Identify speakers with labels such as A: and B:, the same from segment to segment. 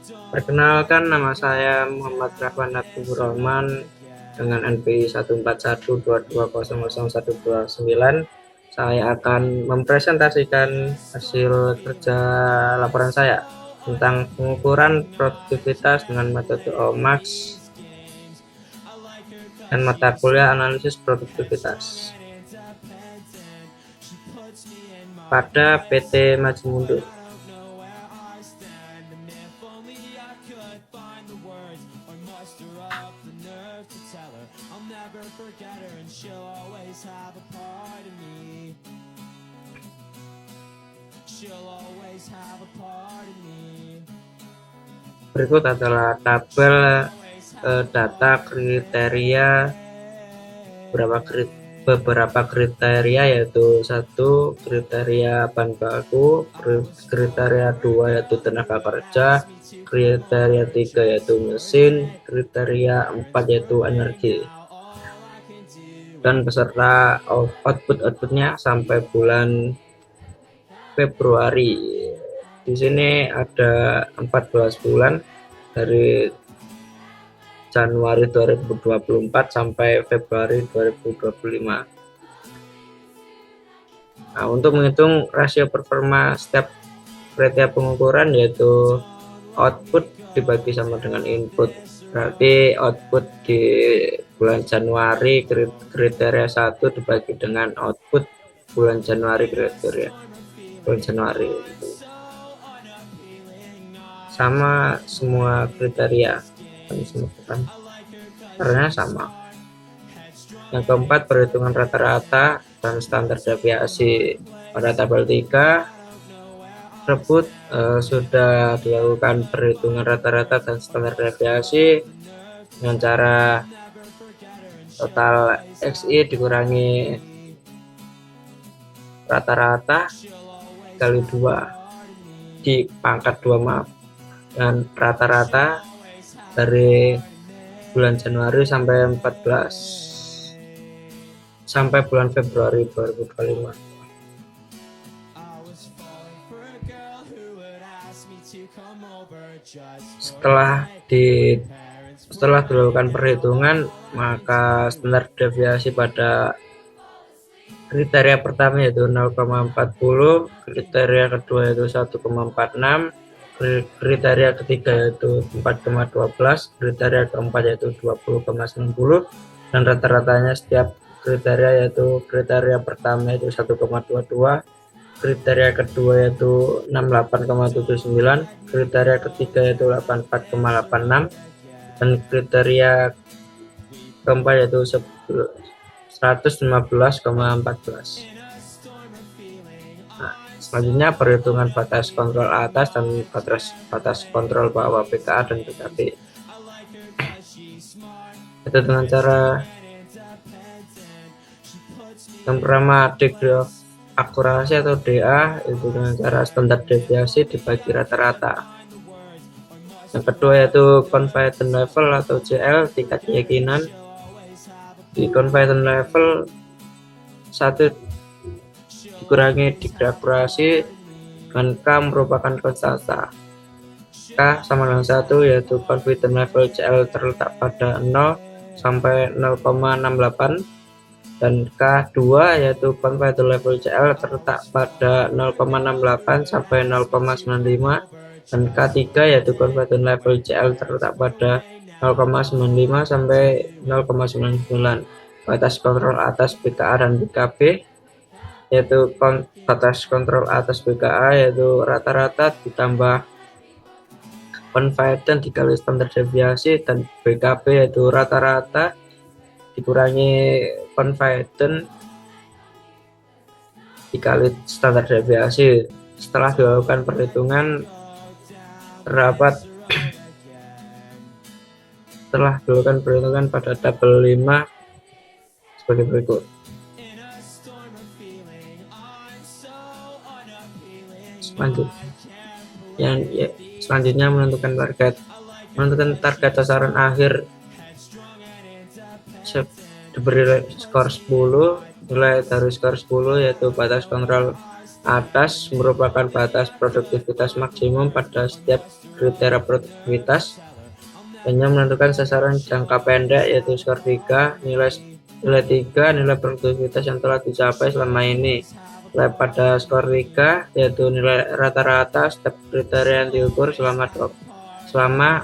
A: Perkenalkan, nama saya Muhammad Rahman Abdul Rahman dengan NPI 14122000129. Saya akan mempresentasikan hasil kerja laporan saya tentang pengukuran produktivitas dengan metode OMAX dan mata kuliah analisis produktivitas pada PT Maju Mundur. Berikut adalah tabel data kriteria beberapa kriteria, yaitu 1 kriteria bahan baku, kriteria 2 yaitu tenaga kerja, kriteria 3 yaitu mesin, kriteria 4 yaitu energi, dan beserta outputnya sampai bulan Februari. Di sini ada 14 bulan dari Januari 2024 sampai Februari 2025. Nah, untuk menghitung rasio performa setiap kriteria pengukuran, yaitu output dibagi sama dengan input. Berarti output di bulan Januari kriteria 1 dibagi dengan output bulan Januari kriteria bulan Januari. Sama semua kriteria, karena sama. Yang keempat, perhitungan rata-rata dan standar deviasi. Pada tabel 3 tersebut sudah dilakukan perhitungan rata-rata dan standar deviasi dengan cara total XI dikurangi rata-rata kali 2 di pangkat 2, maaf, dan rata-rata dari bulan Januari sampai bulan Februari 2025. Setelah dilakukan perhitungan, maka standar deviasi pada kriteria pertama yaitu 0,40, kriteria kedua yaitu 1,46, kriteria ketiga yaitu 4,12, kriteria keempat yaitu 20,90, dan rata-ratanya setiap kriteria yaitu kriteria pertama yaitu 1,22, kriteria kedua yaitu 68,79, kriteria ketiga yaitu 84,86, dan kriteria keempat yaitu 115,14. Nah, selanjutnya perhitungan batas kontrol atas dan batas kontrol bawah PKA dan PKB. Itu dengan cara yang pertama, degree of akurasi atau DA, itu dengan cara standar deviasi dibagi rata-rata. Yang kedua yaitu confidence level atau CL, tingkat keyakinan. Di confidence level 1 dikurangi degree akurasi dengan K merupakan konstanta. K sama dengan 1, yaitu confidence level CL terletak pada 0 sampai 0,68, dan K2 yaitu confidence level CL terletak pada 0,68 sampai 0,95, dan K3 yaitu confidence level CL terletak pada 0,95 sampai 0,99. Batas kontrol atas PKA dan PKB yaitu batas kontrol atas PKA yaitu rata-rata ditambah confidence dikali standar deviasi, dan PKB yaitu rata-rata dikurangi confidence dikali standar deviasi. Setelah dilakukan perhitungan, terdapat pada tabel 5 sebagai berikut. Selanjutnya menentukan target sasaran akhir. Diberi skor 10, nilai dari skor 10 yaitu batas kontrol atas merupakan batas produktivitas maksimum pada setiap kriteria produktivitas. Hanya menentukan sasaran jangka pendek yaitu skor 3, nilai 3 nilai produktivitas yang telah dicapai selama ini. Pada skor 3 yaitu nilai rata-rata setiap kriteria yang diukur selama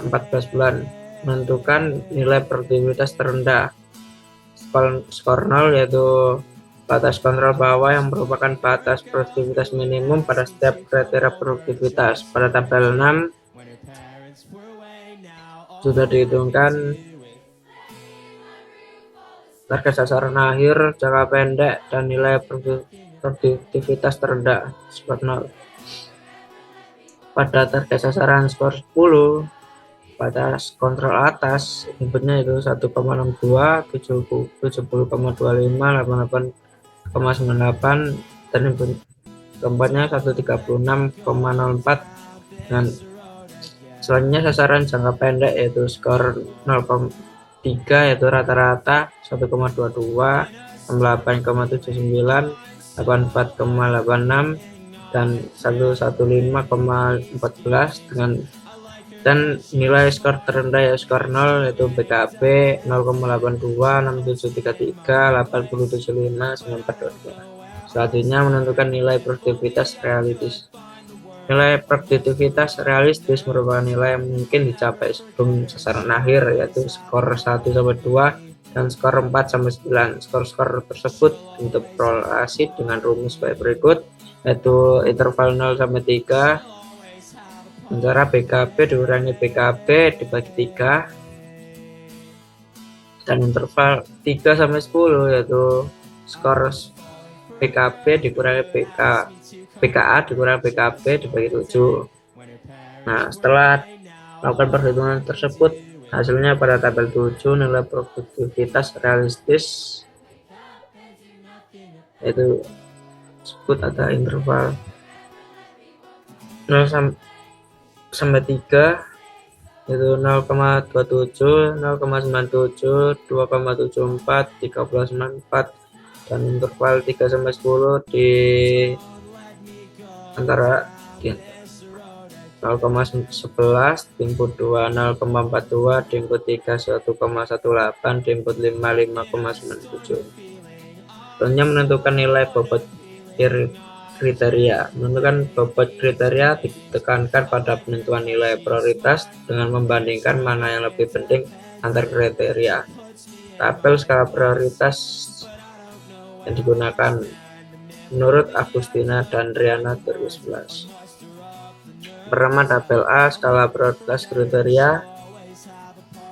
A: 14 bulan. Menentukan nilai produktivitas terendah. Skor 0 yaitu batas kontrol bawah yang merupakan batas produktivitas minimum pada setiap kriteria produktivitas. Pada tabel 6 sudah dihitungkan target sasaran akhir, jangka pendek, dan nilai produktivitas terendah skor 0. Pada target sasaran skor 10, batas kontrol atas inputnya itu 1,62, 70,25, 88,98, dan input keempatnya 136,04. Dan selanjutnya sasaran jangka pendek yaitu skor 0,3 yaitu rata-rata 1,22, 68,79, 84,86, dan 115,14 dan nilai skor terendah ya skor 0 yaitu BKB 0,82, 6733, 8075, 9422. Selanjutnya menentukan nilai produktivitas realistis. Nilai produktivitas realistis merupakan nilai yang mungkin dicapai sebelum sasaran akhir yaitu skor 1-2 dan skor 4-9. Skor-skor tersebut diinterpolasi dengan rumus sebagai berikut yaitu interval 0-3 antara BKB dikurangi BKB dibagi 3 dan interval 3-10 yaitu skor BKB dikurangi BKA dikurangi BKB dibagi 7. Nah, setelah melakukan perhitungan tersebut, hasilnya pada tabel 7 nilai produktivitas realistis yaitu sebut ada interval 0-3 yaitu 0,27, 0,97, 2,74, 3,94 dan interval 3-10 di antara 0,11, input 2 0,42, input 3 1,18, input 5 5,97. Selanjutnya menentukan nilai bobot kriteria. Menentukan bobot kriteria ditekankan pada penentuan nilai prioritas dengan membandingkan mana yang lebih penting antar kriteria. Tabel skala prioritas yang digunakan menurut Agustina dan Riana 2011. Pertama, tabel A skala prioritas kriteria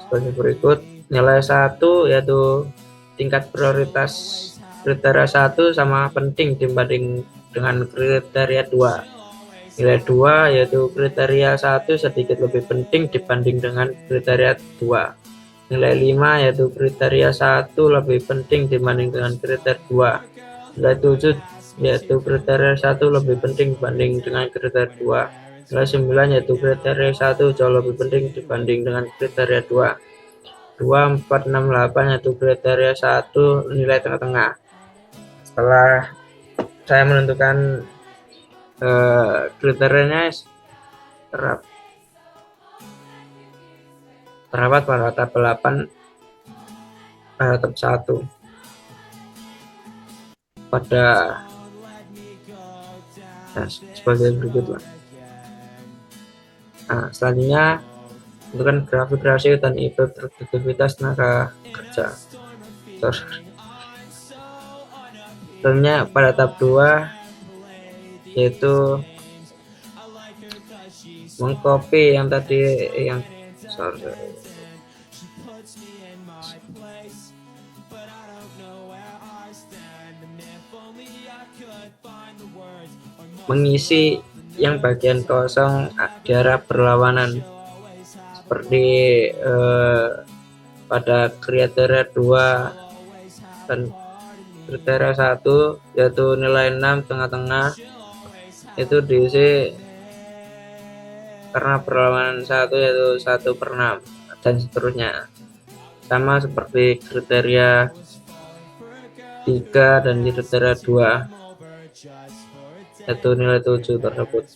A: sebagai berikut. Nilai 1 yaitu tingkat prioritas kriteria 1 sama penting dibanding dengan kriteria 2. Nilai 2 yaitu kriteria 1 sedikit lebih penting dibanding dengan kriteria 2. Nilai 5 yaitu kriteria 1 lebih penting dibanding dengan kriteria 2. Nilai 7 yaitu kriteria 1 lebih penting dibanding dengan kriteria 2. Nilai 9 yaitu kriteria 1 jauh lebih penting dibanding dengan kriteria 2. 2, 4, 6, 8 yaitu kriteria 1 nilai tengah-tengah. Setelah saya menentukan kriterianya terdapat pada tabel 8 tab 1 pada sebagai berikut lah. Nah, selanjutnya tentukan grafik rasio dan IPI produktivitas tenaga kerja. Selanjutnya pada tab 2 yaitu mengcopy yang tadi mengisi yang bagian kosong di arah berlawanan seperti pada kriteria 2 dan kriteria 1 yaitu nilai 6 tengah-tengah itu diisi karena perlawanan 1 yaitu 1/6 dan seterusnya, sama seperti kriteria 3 dan kriteria 2. yaitu nilai 7 tersebut.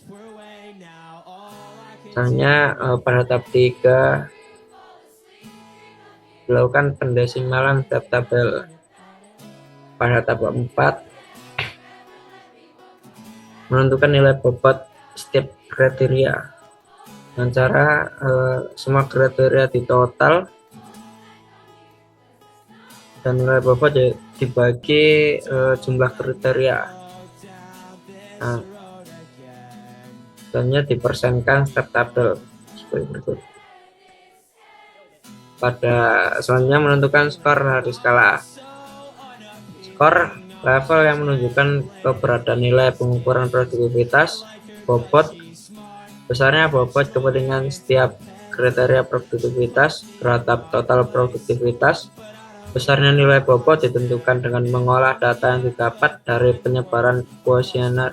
A: Misalnya pada tab 3 dilakukan pendesimalan setiap tabel. Pada tab 4 menentukan nilai bobot setiap kriteria dengan cara semua kriteria ditotal dan nilai bobot dibagi jumlah kriteria. Nah, dan dipersenkan setiap tabel seperti berikut. Pada selanjutnya menentukan skor dari skala. Skor level yang menunjukkan keberadaan nilai pengukuran produktivitas, bobot, besarnya bobot kepentingan setiap kriteria produktivitas terhadap total produktivitas. Besarnya nilai bobot ditentukan dengan mengolah data yang didapat dari penyebaran kuesioner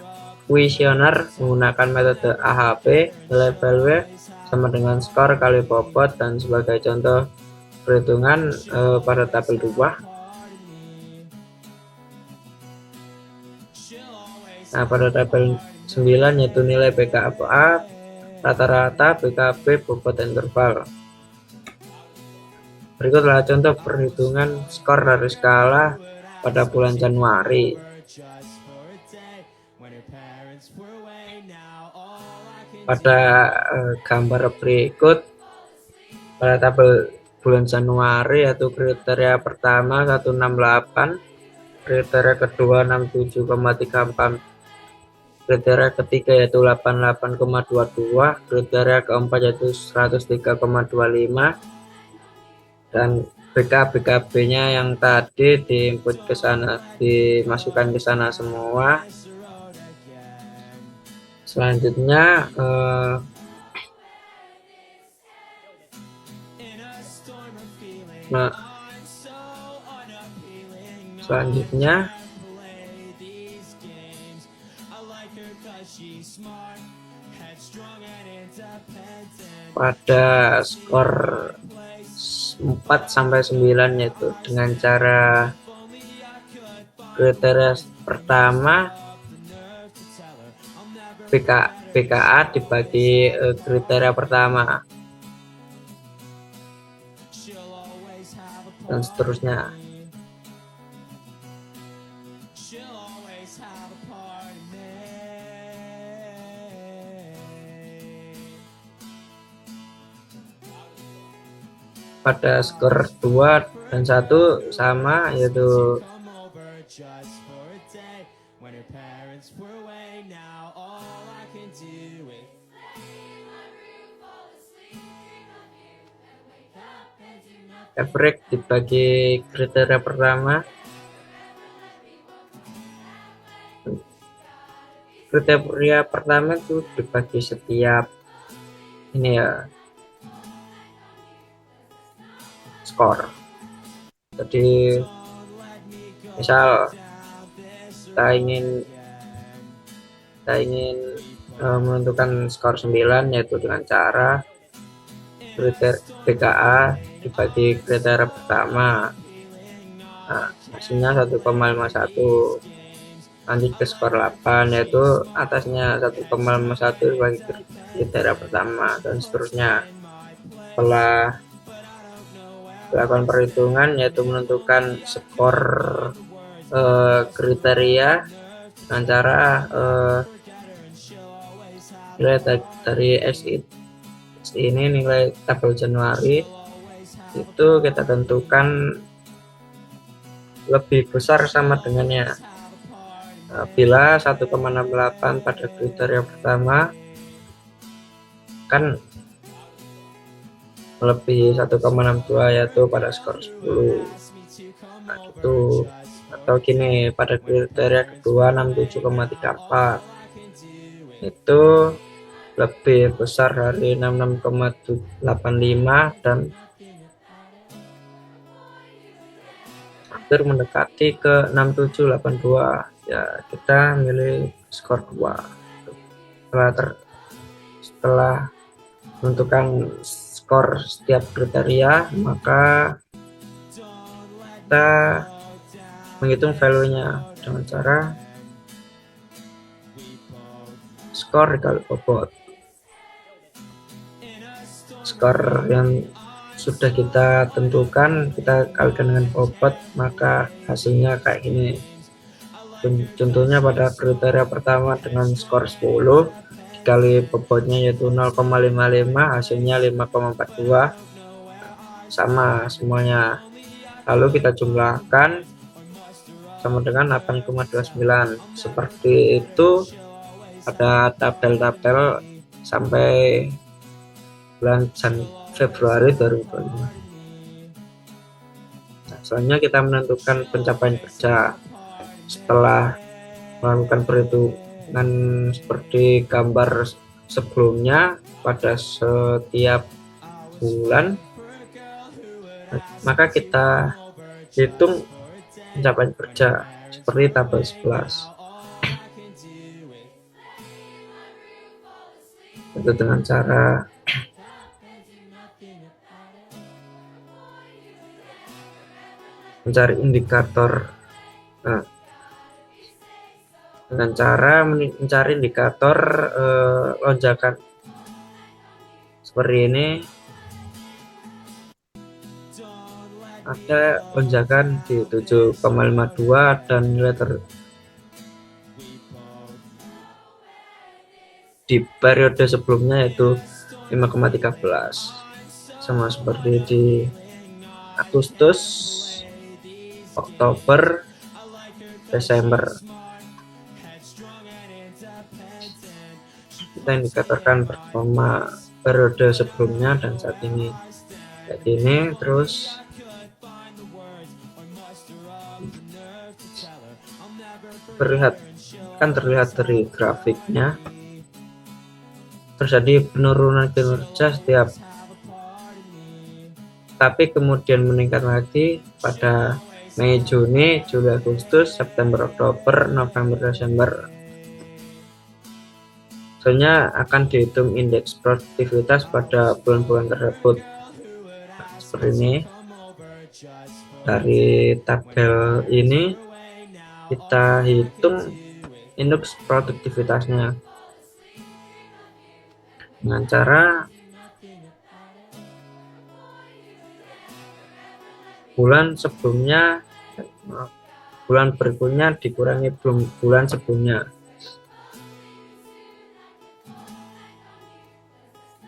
A: menggunakan metode AHP. Nilai value sama dengan skor kali bobot, dan sebagai contoh perhitungan pada tabel 2. Nah, pada tabel 9 yaitu nilai BKA, rata-rata, BKB, bobot interval. Berikutlah contoh perhitungan skor dari skala pada bulan Januari. Pada gambar berikut, pada tabel bulan Januari yaitu kriteria pertama 168, kriteria kedua 67,34, kriteria ketiga yaitu 88,22, kriteria keempat yaitu 103,25, dan BKB-nya yang tadi diinput ke sana, dimasukkan ke sana semua. Selanjutnya pada skor 4 sampai 9 yaitu dengan cara kriteria pertama BKA dibagi kriteria pertama dan seterusnya. Pada skor 2 dan 1 sama, yaitu average dibagi kriteria pertama. Kriteria pertama itu dibagi setiap ini ya, skor. Jadi misal kita ingin menentukan skor 9 yaitu dengan cara kriteria BKA dibagi kriteria pertama. Nah, hasilnya 1,51. Lanjut ke skor 8 yaitu atasnya 1,51 dibagi kriteria pertama dan seterusnya. Setelah melakukan perhitungan yaitu menentukan skor kriteria dengan cara nilai dari X ini, nilai tabel Januari itu kita tentukan lebih besar sama dengannya. Bila 1,68 pada kriteria pertama kan melebihi 1,62 yaitu pada skor 10. Nah, itu atau gini, pada kriteria kedua 67,34 itu lebih besar dari 66,85 dan hampir mendekati ke 6782. Ya, kita milih skor 2. Setelah menentukan skor setiap kriteria, maka kita menghitung value-nya dengan cara skor dikali bobot. Skor yang sudah kita tentukan kita kalikan dengan bobot, maka hasilnya kayak ini. Contohnya pada kriteria pertama dengan skor 10 dikali bobotnya yaitu 0,55, hasilnya 5,42, sama semuanya. Lalu kita jumlahkan sama dengan 8,29. Seperti itu ada tabel-tabel sampai bulan Februari 2025. Nah, selanjutnya kita menentukan pencapaian kerja setelah melakukan perhitungan seperti gambar sebelumnya pada setiap bulan, maka kita hitung pencapaian kerja seperti tabel 11. Itu dengan cara mencari indikator. Nah, dengan cara mencari indikator lonjakan seperti ini, ada lonjakan di 7,52 dan nilai di periode sebelumnya yaitu 5,13, sama seperti di Agustus, Oktober, Desember. Kita indikatorkan performa periode sebelumnya dan saat ini kayak gini. Terus terlihat dari grafiknya terjadi penurunan kinerja setiap, tapi kemudian meningkat lagi pada Mei, Juni, Juli, Agustus, September, Oktober, November, Desember. Selanjutnya akan dihitung indeks produktivitas pada bulan-bulan tersebut. Nah, seperti ini. Dari tabel ini kita hitung indeks produktivitasnya dengan cara bulan sebelumnya, bulan berikutnya dikurangi bulan sebelumnya,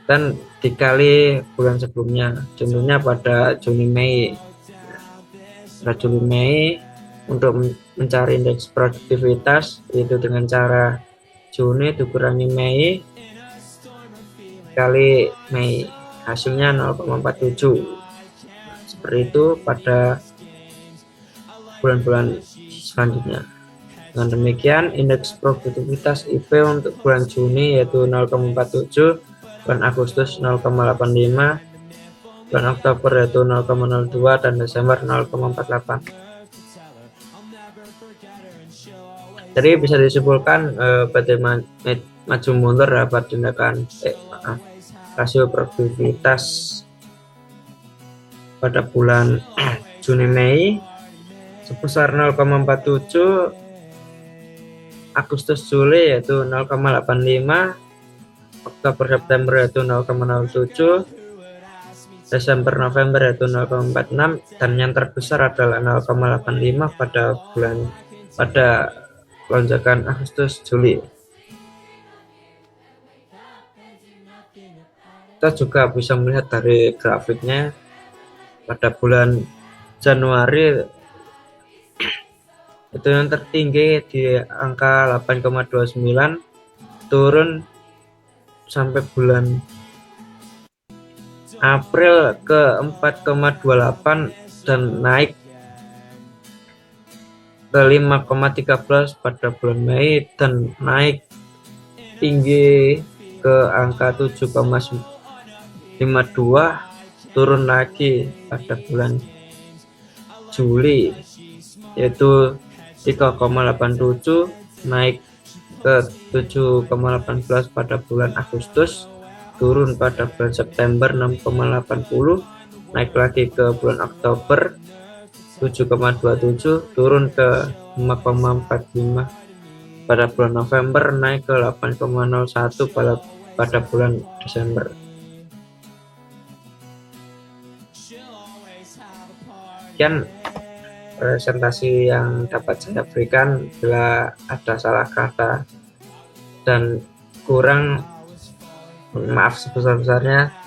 A: dan dikali bulan sebelumnya. Contohnya pada Juni Mei. Pada Juni Mei untuk mencari indeks produktivitas itu dengan cara Juni dikurangi Mei kali Mei, hasilnya 0,47. Seperti itu pada bulan-bulan selanjutnya. Dengan demikian indeks produktivitas IP untuk bulan Juni yaitu 0,47, bulan Agustus 0,85, bulan Oktober yaitu 0,02 dan Desember 0,48. Jadi bisa disimpulkan PT Maju Mundur dapat tindakan rasio produktivitas pada bulan Juni Mei sebesar 0,47, Agustus Juli yaitu 0,85, Oktober September yaitu 0,07, Desember November yaitu 0,46, dan yang terbesar adalah 0,85 pada lonjakan Agustus Juli. Kita juga bisa melihat dari grafiknya pada bulan Januari itu yang tertinggi di angka 8,29, turun sampai bulan April ke 4,28 dan naik ke 5,13 pada bulan Mei dan naik tinggi ke angka 7,52, turun lagi pada bulan Juli yaitu 3,87, naik ke 7,18 pada bulan Agustus, turun pada bulan September 6,80, naik lagi ke bulan Oktober 7,27, turun ke 5,45 pada bulan November naik ke 8,01 pada bulan Desember. Sekian presentasi yang dapat saya berikan. Bila ada salah kata dan kurang, maaf sebesar-besarnya.